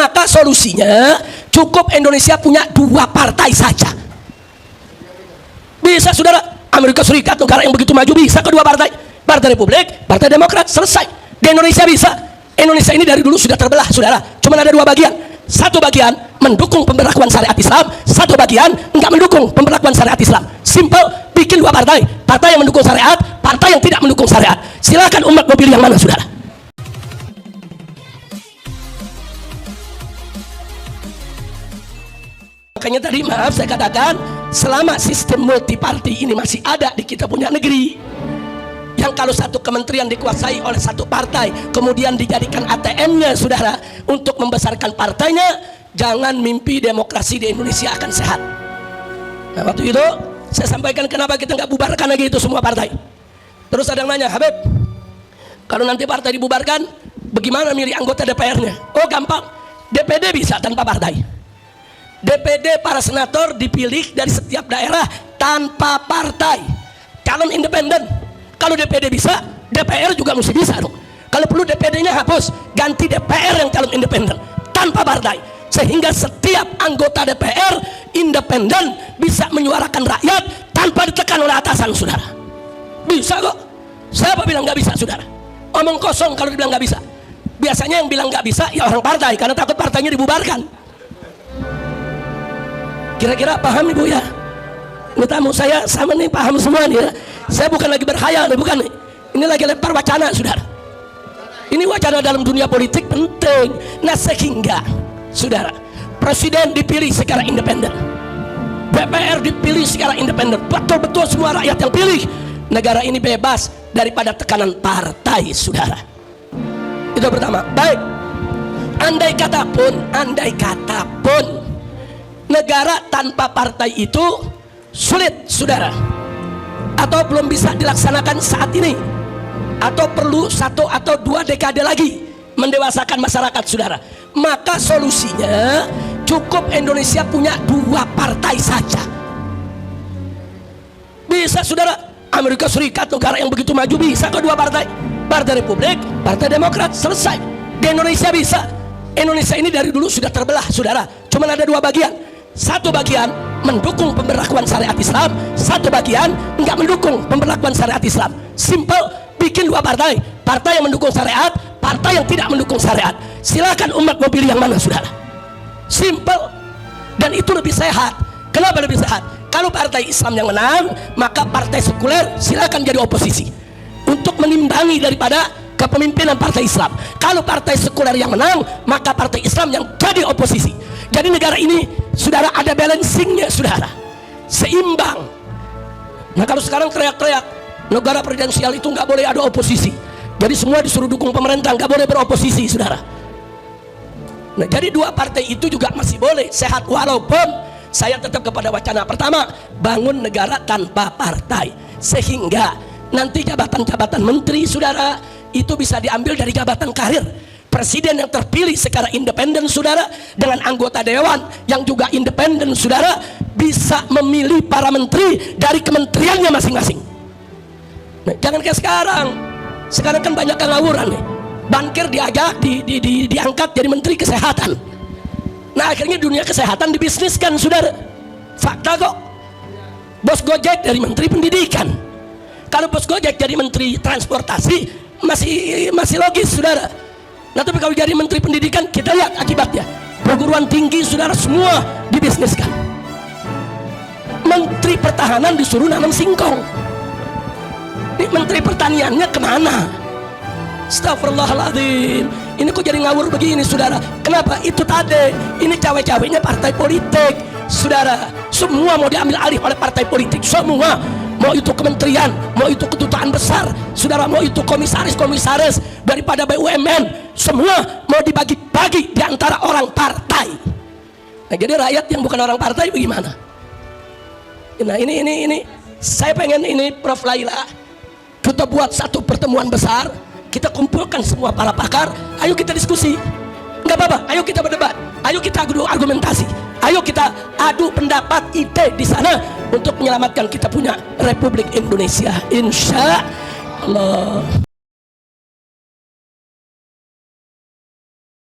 Maka solusinya cukup Indonesia punya 2 partai saja. Bisa saudara, Amerika Serikat negara yang begitu maju bisa kedua partai, Partai Republik, Partai Demokrat, selesai. Di Indonesia bisa. Indonesia ini dari dulu sudah terbelah saudara, cuma ada 2 bagian. Satu bagian mendukung pemberlakuan syariat Islam, satu bagian enggak mendukung pemberlakuan syariat Islam. Simple, bikin 2 partai, partai yang mendukung syariat, partai yang tidak mendukung syariat. Silakan umat mau pilih yang mana saudara. Makanya tadi maaf saya katakan, selama sistem multiparti ini masih ada di kita punya negeri, yang kalau satu kementerian dikuasai oleh satu partai kemudian dijadikan ATM-nya saudara untuk membesarkan partainya, jangan mimpi demokrasi di Indonesia akan sehat. Nah waktu itu saya sampaikan kenapa kita nggak bubarkan lagi itu semua partai. Terus ada yang nanya, Habib, kalau nanti partai dibubarkan bagaimana milih anggota DPR-nya? Oh gampang, DPD bisa tanpa partai. DPD para senator dipilih dari setiap daerah tanpa partai, calon independen. Kalau DPD bisa, DPR juga mesti bisa dong. Kalau perlu DPD-nya hapus, ganti DPR yang calon independen tanpa partai, sehingga setiap anggota DPR independen bisa menyuarakan rakyat tanpa ditekan oleh atasan saudara. Bisa kok. Siapa bilang nggak bisa saudara? Omong kosong kalau dibilang nggak bisa. Biasanya yang bilang nggak bisa ya orang partai, karena takut partainya dibubarkan. Kira-kira paham ibu ya? Ini tamu saya sama nih paham semua nih ya. Saya bukan lagi berkhayal nih, bukan nih. Ini lagi lempar wacana saudara. Ini wacana dalam dunia politik penting. Nah sehingga saudara, presiden dipilih secara independen, DPR dipilih secara independen, betul-betul semua rakyat yang pilih. Negara ini bebas daripada tekanan partai saudara. Itu pertama. Baik, andai kata pun negara tanpa partai itu sulit saudara, atau belum bisa dilaksanakan saat ini, atau perlu 1 atau 2 dekade lagi mendewasakan masyarakat saudara, maka solusinya cukup Indonesia punya 2 partai saja. Bisa saudara, Amerika Serikat negara yang begitu maju bisa kedua partai, Partai Republik, Partai Demokrat, selesai. Di Indonesia bisa. Indonesia ini dari dulu sudah terbelah saudara, cuma ada 2 bagian. Satu bagian mendukung pemberlakuan syariat Islam, satu bagian enggak mendukung pemberlakuan syariat Islam. Simple, bikin 2 partai, partai yang mendukung syariat, partai yang tidak mendukung syariat. Silakan umat mau pilih yang mana saudara. Simple, dan itu lebih sehat. Kenapa lebih sehat? Kalau partai Islam yang menang, maka partai sekuler silakan jadi oposisi untuk menimbangi daripada kepemimpinan partai Islam. Kalau partai sekuler yang menang, maka partai Islam yang jadi oposisi. Jadi negara ini saudara ada balancingnya saudara, seimbang. Nah kalau sekarang teriak-teriak negara presidensial itu nggak boleh ada oposisi, jadi semua disuruh dukung pemerintah, nggak boleh beroposisi saudara. Nah jadi 2 partai itu juga masih boleh sehat, walaupun saya tetap kepada wacana pertama, bangun negara tanpa partai, sehingga nanti jabatan-jabatan menteri saudara itu bisa diambil dari jabatan karir. Presiden yang terpilih secara independen saudara, dengan anggota dewan yang juga independen saudara, bisa memilih para menteri dari kementeriannya masing-masing. Nah, jangan kayak sekarang kan banyak yang ngawuran nih, bankir diangkat jadi menteri kesehatan. Nah akhirnya dunia kesehatan dibisniskan saudara. Fakta kok. Bos Gojek dari menteri pendidikan, kalau bos Gojek jadi menteri transportasi masih logis saudara. Nah tapi kalau jadi menteri pendidikan, kita lihat akibatnya, perguruan tinggi saudara semua dibisniskan. Menteri pertahanan disuruh nanam singkong. Ini menteri pertaniannya kemana? Astagfirullahaladzim, ini kok jadi ngawur begini saudara. Kenapa? Itu tadi, ini cawe-cawenya partai politik saudara. Semua mau diambil alih oleh partai politik, semua. Mau itu kementerian, mau itu kedutaan besar saudara, mau itu komisaris daripada BUMN, semua mau dibagi-bagi di antara orang partai. Nah jadi rakyat yang bukan orang partai bagaimana? Nah ini saya pengen ini Prof Laila, kita buat satu pertemuan besar, kita kumpulkan semua para pakar, ayo kita diskusi. Nggak apa-apa, ayo kita berdebat, ayo kita adu argumentasi, ayo kita adu pendapat, ide di sana untuk menyelamatkan kita punya Republik Indonesia, insya Allah.